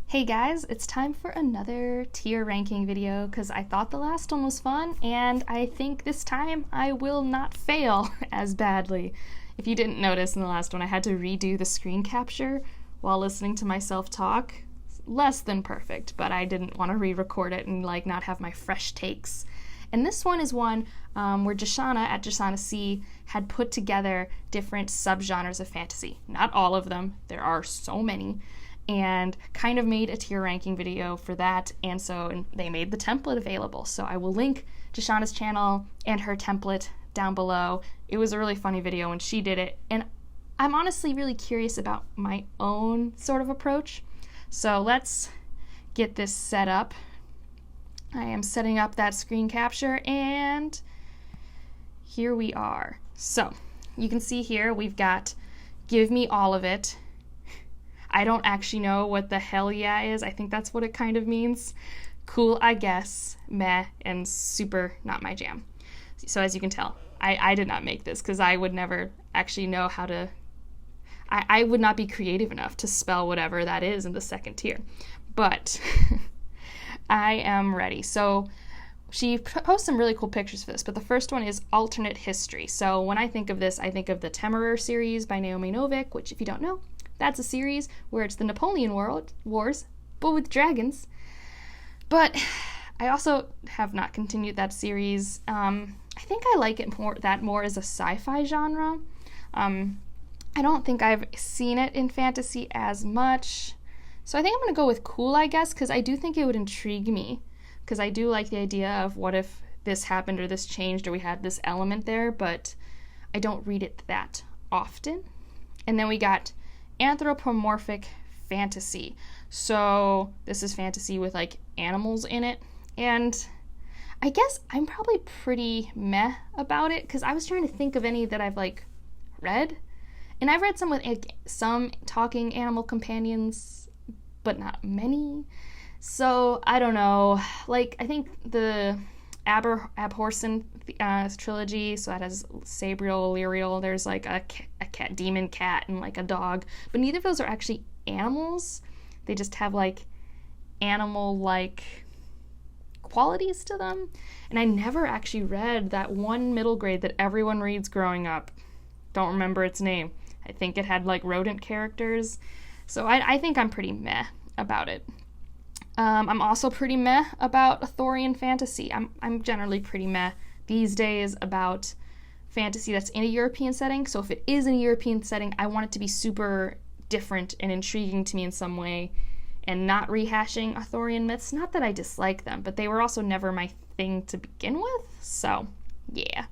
Hey guys, it's time for another tier ranking video because I thought the last one was fun and I think this time I will not fail as badly. If you didn't notice in the last one, I had to redo the screen capture while listening to myself talk. Less than perfect, but I didn't want to re-record it and not have my fresh takes. And this one is one where Jashana at Jashana C had put together different subgenres of fantasy. Not all of them, there are so many, and kind of made a tier ranking video for that, and they made the template available. So I will link Jashana's channel and her template down below. It was a really funny video when she did it, and I'm honestly really curious about my own sort of approach. So let's get this set up. I am setting up that screen capture, and here we are. So you can see here we've got Give Me All of It. I don't actually know what the hell yeah is. I think that's what it kind of means. Cool, I guess, meh, and super not my jam. So as you can tell, I did not make this because I would never actually know how to... I would not be creative enough to spell whatever that is in the second tier. But I am ready. So she posts some really cool pictures for this, but the first one is alternate history. So when I think of this, I think of the Temur series by Naomi Novik, which if you don't know, that's a series where it's the Napoleon Wars, but with dragons. But I also have not continued that series. I think I like it more as a sci-fi genre. I don't think I've seen it in fantasy as much. So I think I'm going to go with cool, I guess, because I do think it would intrigue me. Because I do like the idea of what if this happened or this changed or we had this element there, but I don't read it that often. And then we got anthropomorphic fantasy. So this is fantasy with animals in it. And I guess I'm probably pretty meh about it because I was trying to think of any that I've read. And I've read some with some talking animal companions, but not many. So I don't know. I think the Abhorsen trilogy, so that has Sabriel, Lyriel, there's a cat, demon cat, and a dog, but neither of those are actually animals. They just have animal-like qualities to them. And I never actually read that one middle grade that everyone reads growing up. Don't remember its name. I think it had rodent characters. So I think I'm pretty meh about it. I'm also pretty meh about Arthurian fantasy. I'm generally pretty meh these days about fantasy that's in a European setting. So if it is in a European setting, I want it to be super different and intriguing to me in some way and not rehashing Arthurian myths. Not that I dislike them, but they were also never my thing to begin with. So, yeah.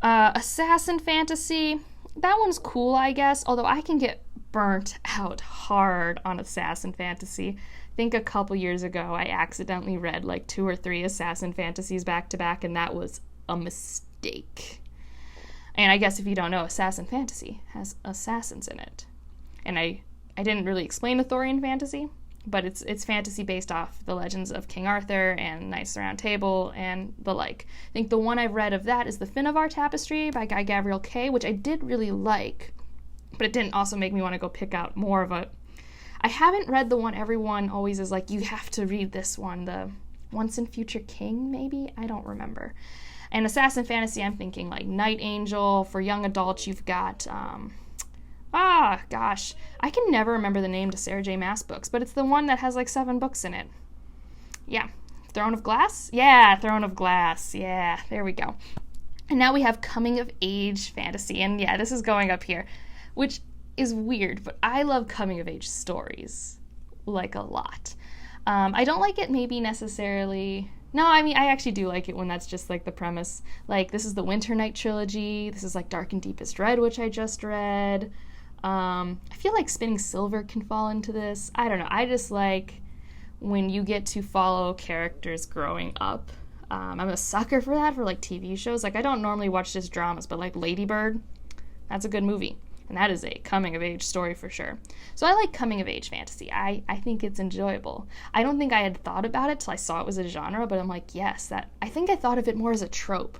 Assassin fantasy, that one's cool, I guess, although I can get burnt out hard on assassin fantasy. I think a couple years ago I accidentally read 2 or 3 assassin fantasies back to back, and that was a mistake. And I guess if you don't know, assassin fantasy has assassins in it. And I didn't really explain Arthurian fantasy, but it's fantasy based off the legends of King Arthur and Knights of the Round Table and the like. I think the one I've read of that is the Finnevar Tapestry by Guy Gavriel Kay, which I did really like, but it didn't also make me want to go pick out more of it. I haven't read the one everyone always is you have to read this one, the Once and Future King, maybe? I don't remember. And assassin fantasy, I'm thinking Night Angel. For young adults, you've got, I can never remember the name to Sarah J. Maas books, but it's the one that has 7 books in it. Yeah. Throne of Glass? Yeah, Throne of Glass. Yeah, there we go. And now we have coming of age fantasy, and yeah, this is going up here, which is weird, but I love coming of age stories a lot. I don't like it maybe necessarily. No, I mean I actually do like it when that's just the premise. This is the Winter Night trilogy. This is Dark and Deepest Red, which I just read. I feel Spinning Silver can fall into this. I don't know. I just like when you get to follow characters growing up. I'm a sucker for that for TV shows. I don't normally watch just dramas, but Lady Bird, that's a good movie. And that is a coming-of-age story for sure. So I like coming-of-age fantasy. I think it's enjoyable. I don't think I had thought about it till I saw it was a genre, but I'm yes, I think I thought of it more as a trope.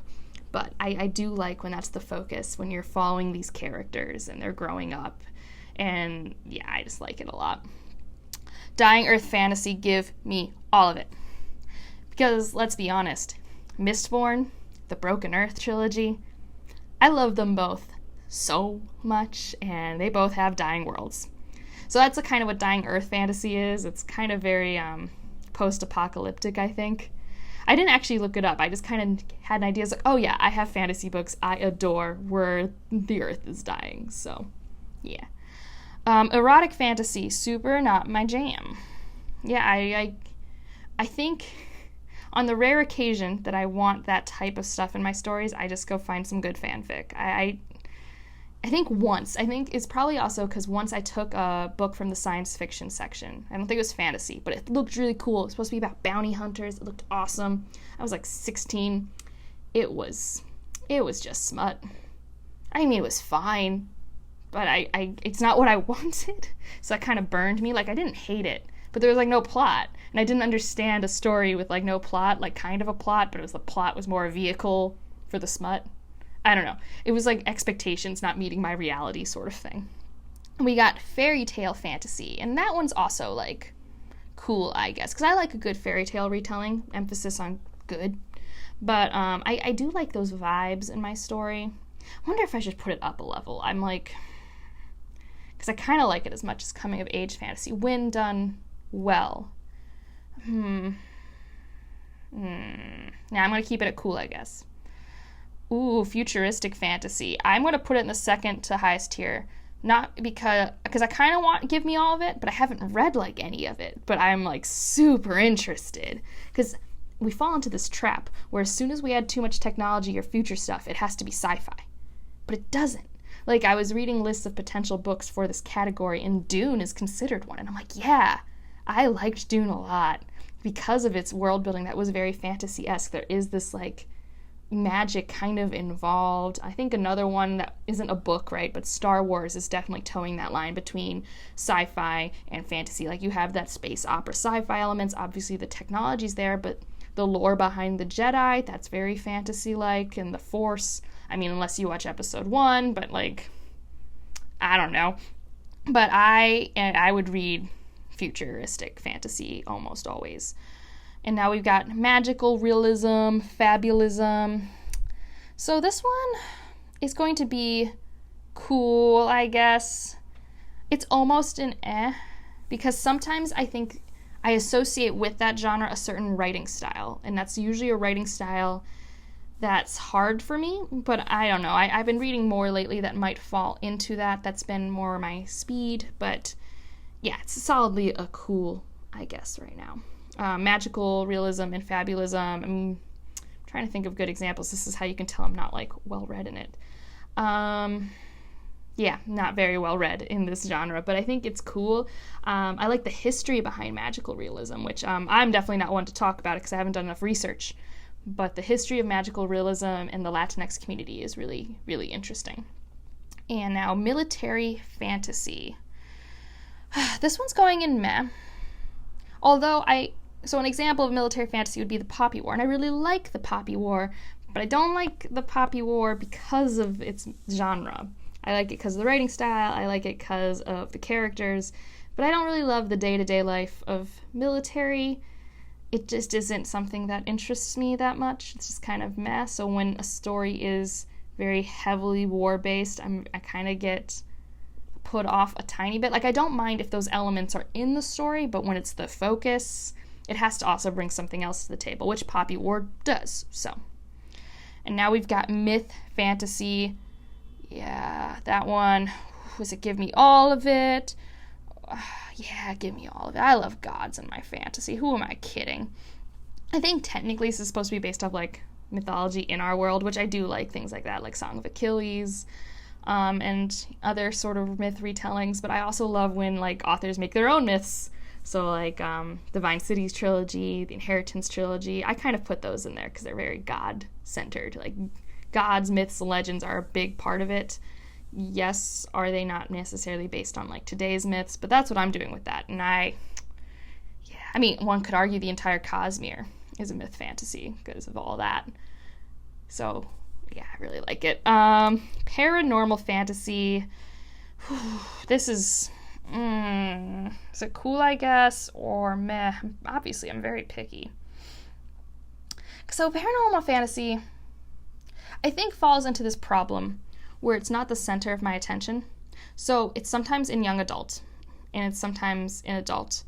But I do like when that's the focus, when you're following these characters and they're growing up. And yeah, I just like it a lot. Dying Earth fantasy, give me all of it. Because, let's be honest, Mistborn, the Broken Earth trilogy, I love them both so much, and they both have dying worlds. So that's kind of what Dying Earth fantasy is. It's kind of very post-apocalyptic, I think. I didn't actually look it up. I just kind of had an idea. Like, oh yeah, I have fantasy books I adore where the Earth is dying. So, yeah. Erotic fantasy, super not my jam. Yeah, I think on the rare occasion that I want that type of stuff in my stories, I just go find some good fanfic. I think it's probably also because once I took a book from the science fiction section. I don't think it was fantasy, but it looked really cool. It was supposed to be about bounty hunters. It looked awesome. I was like 16. It was just smut. I mean, it was fine, but it's not what I wanted. So that kind of burned me. Like, I didn't hate it, but there was like no plot, and I didn't understand a story with like no plot, like kind of a plot, but the plot was more a vehicle for the smut. I don't know. It was like expectations not meeting my reality sort of thing. We got fairy tale fantasy, and that one's also like cool, I guess, because I like a good fairy tale retelling, emphasis on good. But I do like those vibes in my story. I wonder if I should put it up a level. I'm like, because I kind of like it as much as coming of age fantasy when done well. Now I'm going to keep it at cool, I guess. Ooh, futuristic fantasy. I'm going to put it in the second to highest tier. Not because I kind of want Give Me All of It, but I haven't read like any of it. But I'm like super interested. Because we fall into this trap where as soon as we add too much technology or future stuff, it has to be sci-fi. But it doesn't. Like, I was reading lists of potential books for this category, and Dune is considered one. And I'm like, yeah, I liked Dune a lot. Because of its world building that was very fantasy-esque. There is this like magic kind of involved. I think another one that isn't a book, right, but Star Wars is definitely towing that line between sci-fi and fantasy. Like, you have that space opera sci-fi elements, obviously the technology's there, but the lore behind the Jedi, that's very fantasy-like, and the Force, I mean, unless you watch episode 1, but like, I don't know. But I would read futuristic fantasy almost always. And now we've got magical realism, fabulism. So this one is going to be cool, I guess. It's almost an because sometimes I think I associate with that genre a certain writing style, and that's usually a writing style that's hard for me, but I don't know. I've been reading more lately that might fall into that. That's been more my speed, but yeah, it's solidly a cool, I guess, right now. Magical realism and fabulism. I'm trying to think of good examples. This is how you can tell I'm not like well read in it. Yeah, not very well read in this genre, but I think it's cool. I like the history behind magical realism, which I'm definitely not one to talk about it because I haven't done enough research. But the history of magical realism in the Latinx community is really, really interesting. And now military fantasy. This one's going in meh. Although so an example of military fantasy would be the Poppy War, and I really like the Poppy War, but I don't like the Poppy War because of its genre. I like it because of the writing style, I like it because of the characters, but I don't really love the day-to-day life of military. It just isn't something that interests me that much. It's just kind of meh. So when a story is very heavily war-based, I kind of get put off a tiny bit. Like, I don't mind if those elements are in the story, but when it's the focus, it has to also bring something else to the table, which Poppy War does. So, and now we've got myth fantasy. Yeah, that one. Was it Give Me All of It? Yeah, give me all of it. I love gods in my fantasy. Who am I kidding? I think technically this is supposed to be based off like mythology in our world, which I do like things like that, like Song of Achilles, and other sort of myth retellings. But I also love when like authors make their own myths. So like Divine Cities trilogy, the Inheritance trilogy. I kind of put those in there because they're very God-centered. Like gods, myths, legends are a big part of it. Yes, are they not necessarily based on like today's myths, but that's what I'm doing with that. And I mean, one could argue the entire Cosmere is a myth fantasy because of all that. So yeah, I really like it. Paranormal fantasy. This is Is it cool, I guess, or meh? Obviously, I'm very picky. So paranormal fantasy, I think, falls into this problem where it's not the center of my attention. So it's sometimes in young adult, and it's sometimes in adult.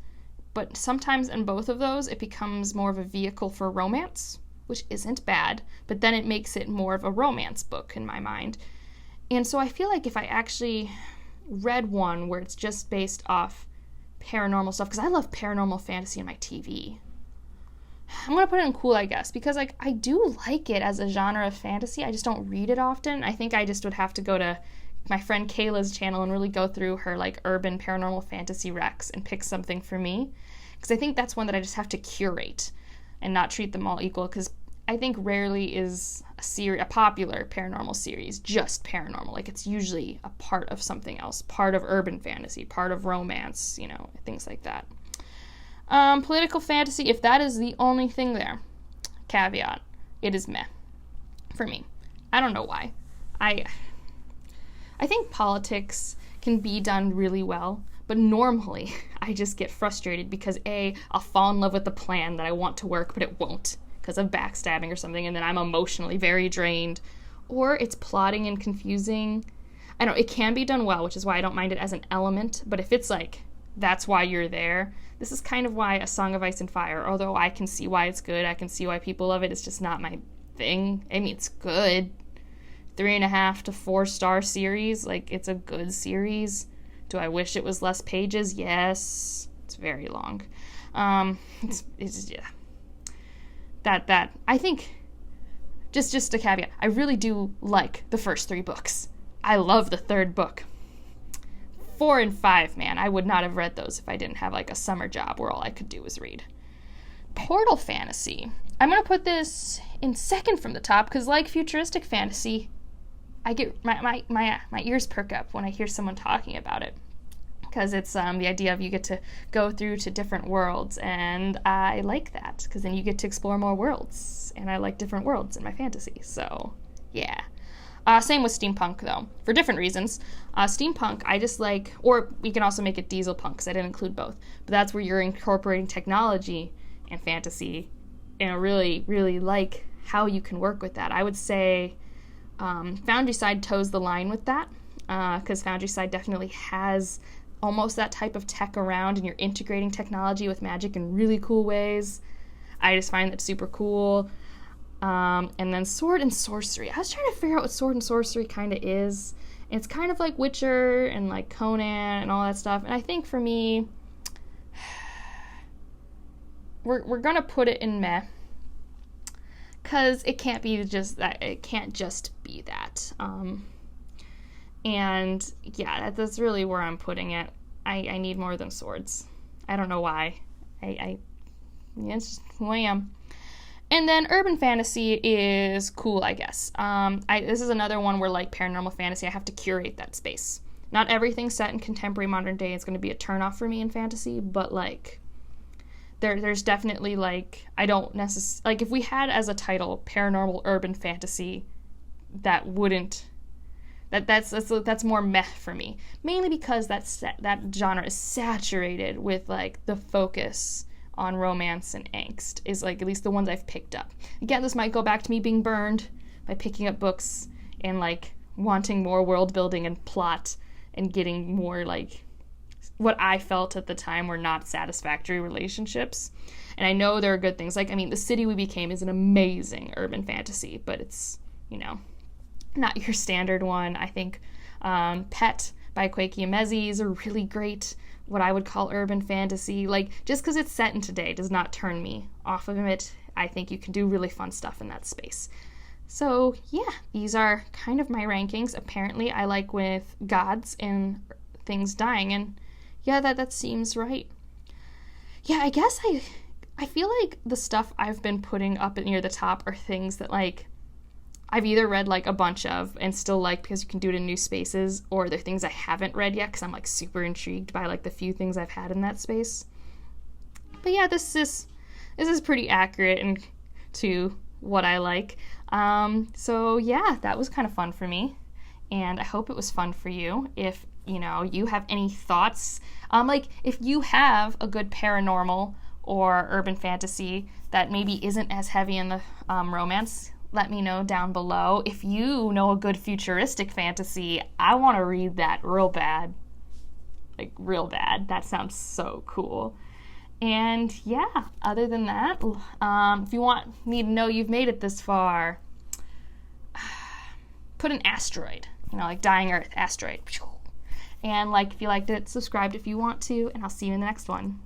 But sometimes in both of those, it becomes more of a vehicle for romance, which isn't bad, but then it makes it more of a romance book in my mind. And so I feel like if I actually read one where it's just based off paranormal stuff, because I love paranormal fantasy in my TV. I'm going to put it in cool, I guess, because like I do like it as a genre of fantasy. I just don't read it often. I think I just would have to go to my friend Kayla's channel and really go through her like urban paranormal fantasy recs and pick something for me, because I think that's one that I just have to curate and not treat them all equal, because I think rarely is a popular paranormal series just paranormal. Like, it's usually a part of something else, part of urban fantasy, part of romance, you know, things like that. Political fantasy, if that is the only thing there, caveat, it is meh for me. I don't know why. I think politics can be done really well, but normally I just get frustrated because I'll fall in love with the plan that I want to work, but it won't, because of backstabbing or something, and then I'm emotionally very drained, or it's plotting and confusing. I know it can be done well, which is why I don't mind it as an element, but if it's like, that's why you're there, this is kind of why A Song of Ice and Fire, although I can see why it's good, I can see why people love it, it's just not my thing. I mean, it's good. 3.5 to 4 star series, like, it's a good series. Do I wish it was less pages? Yes. It's very long. It's yeah. That I think, just a caveat, I really do like the first 3 books. I love the 3rd book. 4 and 5, man, I would not have read those if I didn't have like a summer job where all I could do was read. Portal fantasy, I'm gonna put this in second from the top, because like futuristic fantasy, I get my ears perk up when I hear someone talking about it, because it's the idea of you get to go through to different worlds, and I like that, because then you get to explore more worlds, and I like different worlds in my fantasy, so yeah. Same with steampunk, though, for different reasons. Steampunk, I just like, or we can also make it diesel punk, because I didn't include both, but that's where you're incorporating technology and fantasy, and I really, really like how you can work with that. I would say Foundry Side toes the line with that, because Foundry Side definitely has almost that type of tech around, and you're integrating technology with magic in really cool ways. I just find that super cool. And then Sword and Sorcery. I was trying to figure out what Sword and Sorcery kind of is. It's kind of like Witcher and like Conan and all that stuff. And I think for me, we're gonna put it in meh, because it can't be just that. It can't just be that. And yeah, that's really where I'm putting it. I need more than swords. I don't know why. Yeah, it's just who I am. And then urban fantasy is cool, I guess. This is another one where, like paranormal fantasy, I have to curate that space. Not everything set in contemporary modern day is going to be a turnoff for me in fantasy, but like there's definitely like, I don't necessarily, like if we had as a title paranormal urban fantasy, that wouldn't, that's more meh for me. Mainly because that genre is saturated with like the focus on romance and angst, is like at least the ones I've picked up. Again, this might go back to me being burned by picking up books and like wanting more world building and plot and getting more like what I felt at the time were not satisfactory relationships. And I know there are good things. Like, I mean, The City We Became is an amazing urban fantasy, but it's, you know, not your standard one. I think Pet by Kweki Emezi is a really great, what I would call urban fantasy. Like, just because it's set in today does not turn me off of it. I think you can do really fun stuff in that space. So yeah, these are kind of my rankings. Apparently I like with gods and things dying, and yeah, that seems right. Yeah, I guess I feel like the stuff I've been putting up near the top are things that like I've either read like a bunch of and still like because you can do it in new spaces, or they're things I haven't read yet because I'm like super intrigued by like the few things I've had in that space. But yeah, this is pretty accurate and to what I like. So yeah, that was kind of fun for me, and I hope it was fun for you. If you have any thoughts. Like, if you have a good paranormal or urban fantasy that maybe isn't as heavy in the romance, let me know down below. If you know a good futuristic fantasy, I want to read that real bad. Like, real bad. That sounds so cool. And yeah, other than that, if you want me to know you've made it this far, put an asteroid, like Dying Earth, asteroid. And like, if you liked it, subscribe if you want to, and I'll see you in the next one.